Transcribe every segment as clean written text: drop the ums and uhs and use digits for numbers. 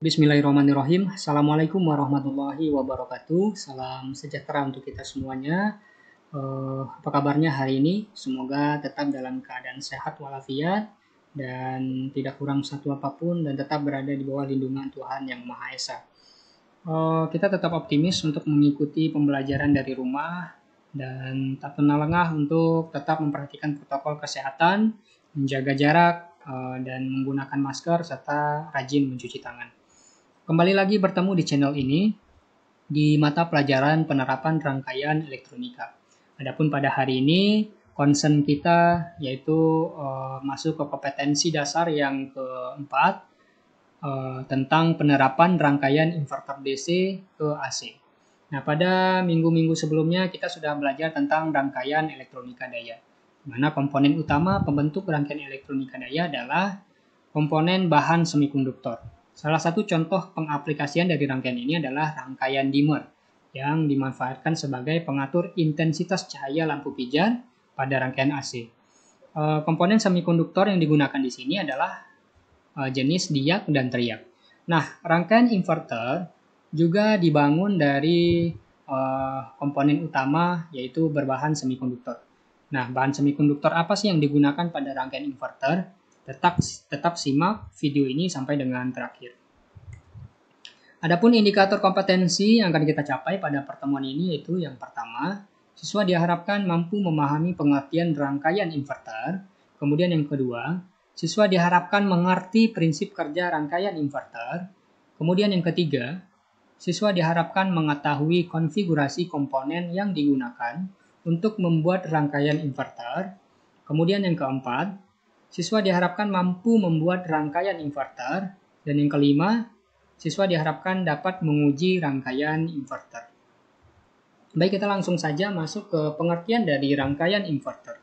Bismillahirrahmanirrahim. Assalamualaikum warahmatullahi wabarakatuh. Salam sejahtera untuk kita semuanya. Apa kabarnya hari ini? Semoga tetap dalam keadaan sehat walafiat dan tidak kurang satu apapun dan tetap berada di bawah lindungan Tuhan Yang Maha Esa. Kita tetap optimis untuk mengikuti pembelajaran dari rumah dan tak kenal lengah untuk tetap memperhatikan protokol kesehatan, menjaga jarak, dan menggunakan masker serta rajin mencuci tangan. Kembali lagi bertemu di channel ini di mata pelajaran penerapan rangkaian elektronika. Adapun pada hari ini concern kita yaitu masuk ke kompetensi dasar yang keempat tentang penerapan rangkaian inverter DC ke AC. Nah, pada minggu-minggu sebelumnya kita sudah belajar tentang rangkaian elektronika daya, di mana komponen utama pembentuk rangkaian elektronika daya adalah komponen bahan semikonduktor. Salah satu contoh pengaplikasian dari rangkaian ini adalah rangkaian dimmer yang dimanfaatkan sebagai pengatur intensitas cahaya lampu pijar pada rangkaian AC. Komponen semikonduktor yang digunakan di sini adalah jenis diag dan triag. Nah, rangkaian inverter juga dibangun dari komponen utama yaitu berbahan semikonduktor. Nah, bahan semikonduktor apa sih yang digunakan pada rangkaian inverter? Tetap simak video ini sampai dengan terakhir. Adapun indikator kompetensi yang akan kita capai pada pertemuan ini yaitu yang pertama, siswa diharapkan mampu memahami pengertian rangkaian inverter. Kemudian yang kedua, siswa diharapkan mengerti prinsip kerja rangkaian inverter. Kemudian yang ketiga, siswa diharapkan mengetahui konfigurasi komponen yang digunakan untuk membuat rangkaian inverter. Kemudian yang keempat, siswa diharapkan mampu membuat rangkaian inverter. Dan yang kelima, siswa diharapkan dapat menguji rangkaian inverter. Baik, kita langsung saja masuk ke pengertian dari rangkaian inverter.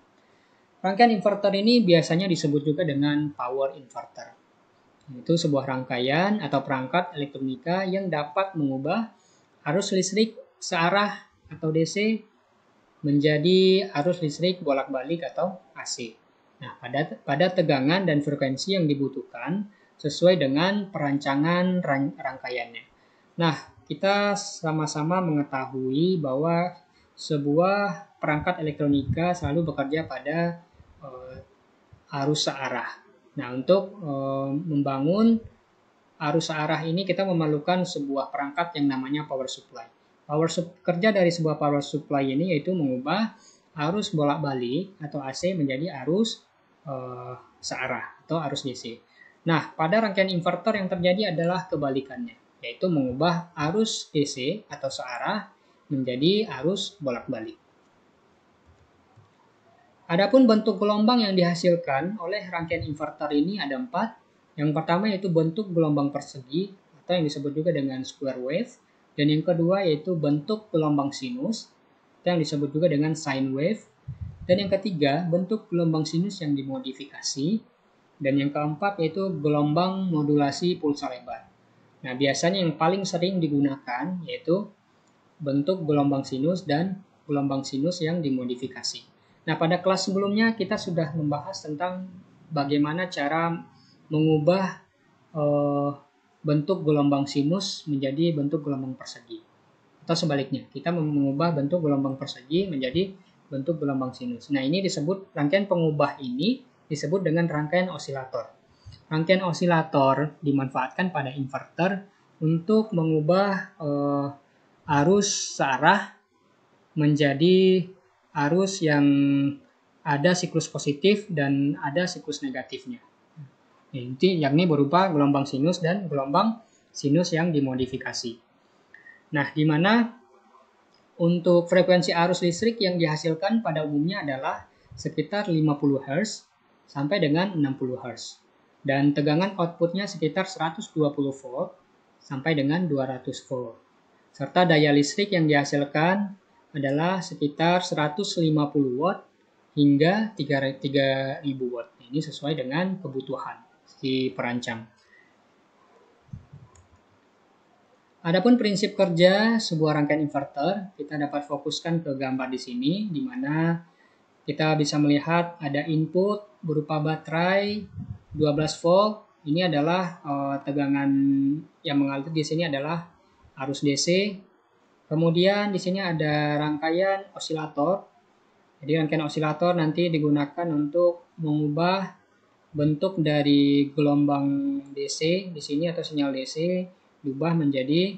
Rangkaian inverter ini biasanya disebut juga dengan power inverter. Itu sebuah rangkaian atau perangkat elektronika yang dapat mengubah arus listrik searah atau DC menjadi arus listrik bolak-balik atau AC. Nah, pada tegangan dan frekuensi yang dibutuhkan sesuai dengan perancangan rangkaiannya. Nah, kita sama-sama mengetahui bahwa sebuah perangkat elektronika selalu bekerja pada arus searah. Nah, untuk membangun arus searah ini kita memerlukan sebuah perangkat yang namanya power supply. Kerja dari sebuah power supply ini yaitu mengubah arus bolak-balik atau AC menjadi arus searah atau arus DC. Nah, pada rangkaian inverter yang terjadi adalah kebalikannya, yaitu mengubah arus DC atau searah menjadi arus bolak-balik. Adapun bentuk gelombang yang dihasilkan oleh rangkaian inverter ini ada 4. Yang pertama yaitu bentuk gelombang persegi atau yang disebut juga dengan square wave. Dan yang kedua yaitu bentuk gelombang sinus atau yang disebut juga dengan sine wave. Dan yang ketiga bentuk gelombang sinus yang dimodifikasi. Dan yang keempat yaitu gelombang modulasi pulsa lebar. Nah, biasanya yang paling sering digunakan yaitu bentuk gelombang sinus dan gelombang sinus yang dimodifikasi. Nah, pada kelas sebelumnya kita sudah membahas tentang bagaimana cara mengubah bentuk gelombang sinus menjadi bentuk gelombang persegi. Atau sebaliknya, kita mengubah bentuk gelombang persegi menjadi bentuk gelombang sinus. Nah, ini disebut rangkaian pengubah ini disebut dengan rangkaian osilator. Rangkaian osilator dimanfaatkan pada inverter untuk mengubah arus searah menjadi arus yang ada siklus positif dan ada siklus negatifnya. Ini yakni berupa gelombang sinus dan gelombang sinus yang dimodifikasi. Nah, di mana untuk frekuensi arus listrik yang dihasilkan pada umumnya adalah sekitar 50 Hz sampai dengan 60 Hz. Dan tegangan outputnya sekitar 120 volt sampai dengan 200 volt. Serta daya listrik yang dihasilkan adalah sekitar 150 watt hingga 3000 watt. Ini sesuai dengan kebutuhan si perancang. Adapun prinsip kerja sebuah rangkaian inverter, kita dapat fokuskan ke gambar di sini, di mana kita bisa melihat ada input berupa baterai 12 volt Ini adalah tegangan yang mengalir di sini adalah arus DC. Kemudian di sini ada rangkaian osilator. Jadi rangkaian osilator nanti digunakan untuk mengubah bentuk dari gelombang DC di sini atau sinyal DC diubah menjadi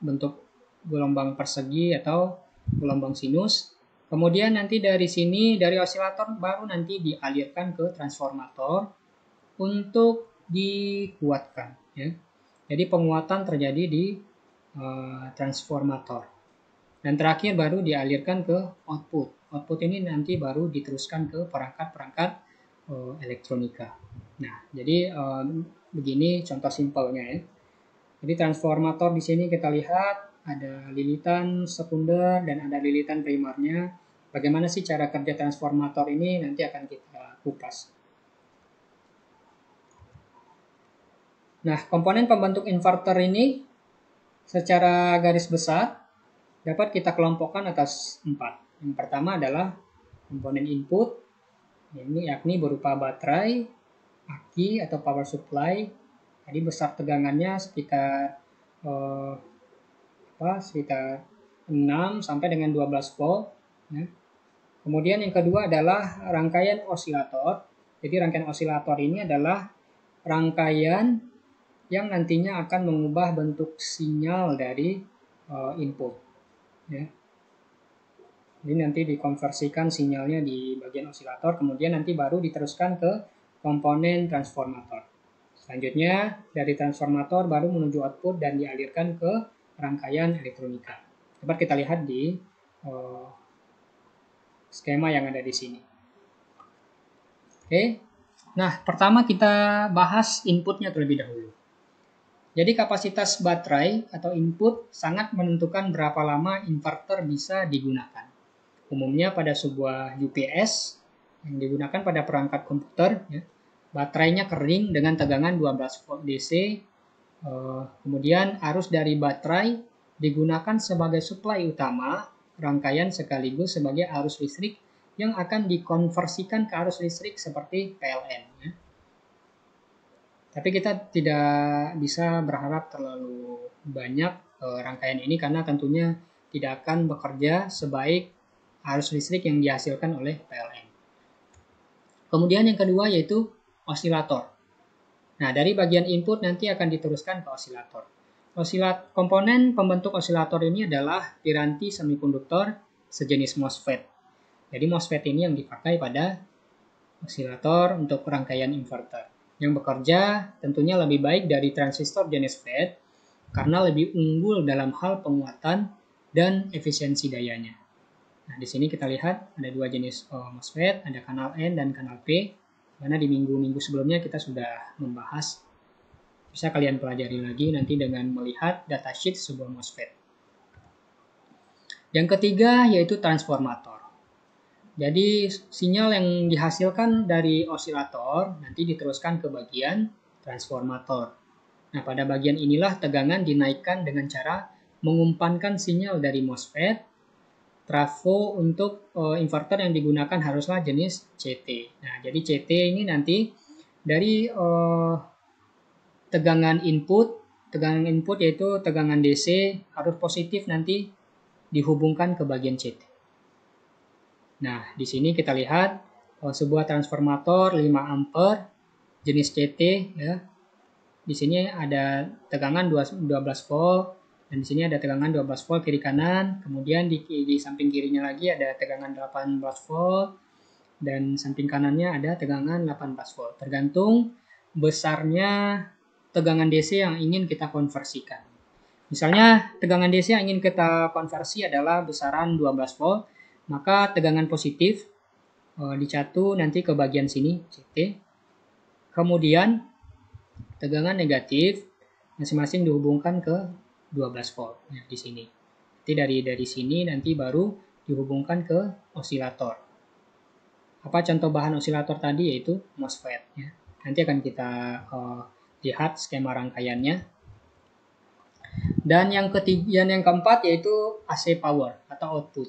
bentuk gelombang persegi atau gelombang sinus. Kemudian nanti dari sini, dari osilator baru nanti dialirkan ke transformator untuk dikuatkan. Ya. Jadi penguatan terjadi di transformator. Dan terakhir baru dialirkan ke output. Output ini nanti baru diteruskan ke perangkat-perangkat elektronika. Nah, jadi begini contoh simpelnya ya. Jadi transformator di sini kita lihat ada lilitan sekunder dan ada lilitan primernya. Bagaimana sih cara kerja transformator ini nanti akan kita kupas. Nah, komponen pembentuk inverter ini secara garis besar dapat kita kelompokkan atas 4. Yang pertama adalah komponen input, ini yakni berupa baterai, aki atau power supply. Jadi besar tegangannya sekitar sekitar 6 sampai dengan 12 volt. Ya. Kemudian yang kedua adalah rangkaian osilator. Jadi rangkaian osilator ini adalah rangkaian yang nantinya akan mengubah bentuk sinyal dari input. Ya. Jadi nanti dikonversikan sinyalnya di bagian osilator, kemudian nanti baru diteruskan ke komponen transformator. Selanjutnya dari transformator baru menuju output dan dialirkan ke rangkaian elektronika. Dapat kita lihat di skema yang ada di sini. Oke. Nah, pertama kita bahas inputnya terlebih dahulu. Jadi kapasitas baterai atau input sangat menentukan berapa lama inverter bisa digunakan. Umumnya pada sebuah UPS yang digunakan pada perangkat komputer, ya, baterainya kering dengan tegangan 12 volt DC. Kemudian arus dari baterai digunakan sebagai suplai utama rangkaian sekaligus sebagai arus listrik yang akan dikonversikan ke arus listrik seperti PLN. Ya. Tapi kita tidak bisa berharap terlalu banyak rangkaian ini karena tentunya tidak akan bekerja sebaik arus listrik yang dihasilkan oleh PLN. Kemudian yang kedua yaitu osilator. Nah, dari bagian input nanti akan diteruskan ke osilator. Komponen pembentuk osilator ini adalah piranti semikonduktor sejenis MOSFET. Jadi MOSFET ini yang dipakai pada osilator untuk rangkaian inverter. Yang bekerja tentunya lebih baik dari transistor jenis FET karena lebih unggul dalam hal penguatan dan efisiensi dayanya. Nah, di sini kita lihat ada dua jenis MOSFET, ada kanal N dan kanal P. Karena di minggu-minggu sebelumnya kita sudah membahas. Bisa kalian pelajari lagi nanti dengan melihat datasheet sebuah MOSFET. Yang ketiga yaitu transformator. Jadi sinyal yang dihasilkan dari osilator nanti diteruskan ke bagian transformator. Nah, pada bagian inilah tegangan dinaikkan dengan cara mengumpankan sinyal dari MOSFET. Trafo untuk inverter yang digunakan haruslah jenis CT. Nah, jadi CT ini nanti dari tegangan input yaitu tegangan DC harus positif nanti dihubungkan ke bagian CT. Nah, di sini kita lihat sebuah transformator 5 ampere jenis CT ya. Di sini ada tegangan 12 volt dan di sini ada tegangan 12 volt kiri kanan, kemudian di samping kirinya lagi ada tegangan 18 volt dan samping kanannya ada tegangan 18 volt. Tergantung besarnya tegangan DC yang ingin kita konversikan. Misalnya tegangan DC yang ingin kita konversi adalah besaran 12 volt, maka tegangan positif dicatu nanti ke bagian sini CT. Kemudian tegangan negatif masing-masing dihubungkan ke 12 volt ya, di sini. Jadi dari sini nanti baru dihubungkan ke osilator. Apa contoh bahan osilator tadi yaitu MOSFET ya. Nanti akan kita lihat skema rangkaiannya. Dan yang keempat yaitu AC power atau output.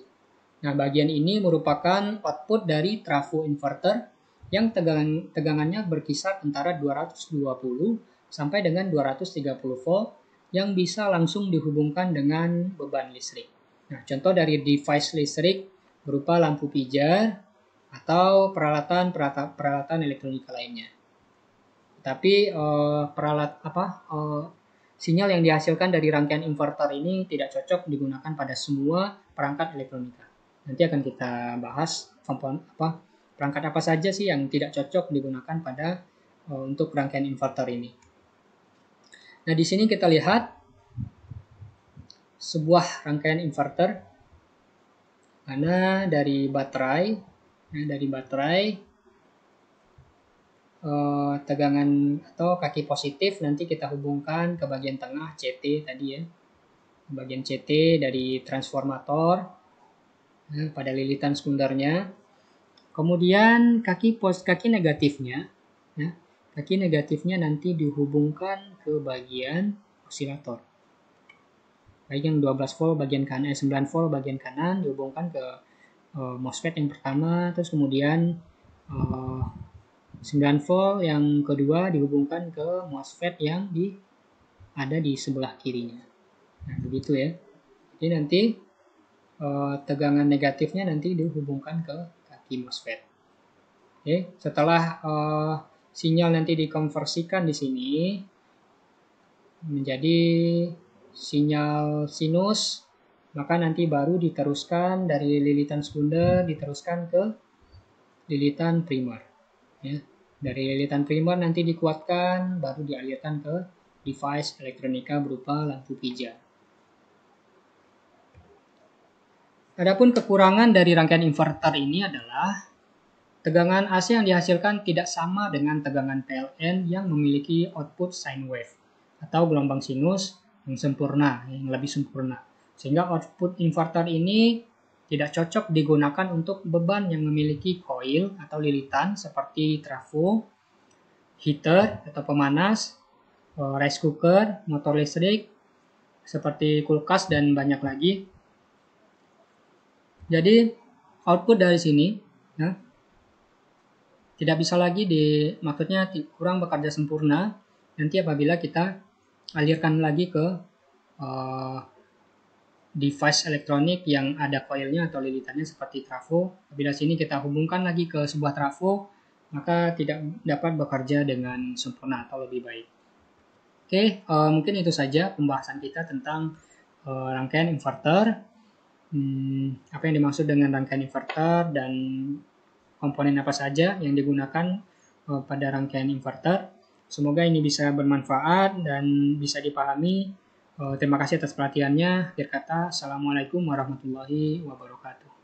Nah, bagian ini merupakan output dari trafo inverter yang tegangannya berkisar antara 220 sampai dengan 230 volt yang bisa langsung dihubungkan dengan beban listrik. Nah, contoh dari device listrik berupa lampu pijar atau peralatan elektronika lainnya. Tapi sinyal yang dihasilkan dari rangkaian inverter ini tidak cocok digunakan pada semua perangkat elektronika. Nanti akan kita bahas perangkat apa saja sih yang tidak cocok digunakan pada untuk rangkaian inverter ini. Nah, di sini kita lihat sebuah rangkaian inverter, mana dari baterai tegangan atau kaki positif nanti kita hubungkan ke bagian tengah CT tadi ya, bagian CT dari transformator pada lilitan sekundernya. Kemudian kaki negatifnya nanti dihubungkan ke bagian osilator, baik yang 12 volt bagian kanan, 9 volt bagian kanan dihubungkan ke MOSFET yang pertama, terus kemudian 9 volt yang kedua dihubungkan ke MOSFET yang ada di sebelah kirinya. Nah, begitu ya. Jadi nanti tegangan negatifnya nanti dihubungkan ke kaki MOSFET. Oke, setelah sinyal nanti dikonversikan di sini menjadi sinyal sinus, maka nanti baru diteruskan dari lilitan sekunder diteruskan ke lilitan primer. Ya. Dari lilitan primer nanti dikuatkan, baru dialirkan ke device elektronika berupa lampu pijar. Adapun kekurangan dari rangkaian inverter ini adalah tegangan AC yang dihasilkan tidak sama dengan tegangan PLN yang memiliki output sine wave atau gelombang sinus yang lebih sempurna. Sehingga output inverter ini tidak cocok digunakan untuk beban yang memiliki coil atau lilitan seperti trafo, heater atau pemanas, rice cooker, motor listrik, seperti kulkas dan banyak lagi. Jadi output dari sini ya, tidak bisa lagi maksudnya kurang bekerja sempurna nanti apabila kita alirkan lagi ke device elektronik yang ada coilnya atau lilitannya seperti trafo. Apabila sini kita hubungkan lagi ke sebuah trafo, maka tidak dapat bekerja dengan sempurna atau lebih baik. Oke, mungkin itu saja pembahasan kita tentang rangkaian inverter. Apa yang dimaksud dengan rangkaian inverter dan komponen apa saja yang digunakan pada rangkaian inverter. Semoga ini bisa bermanfaat dan bisa dipahami. Terima kasih atas perhatiannya. Akhir kata, Assalamualaikum warahmatullahi wabarakatuh.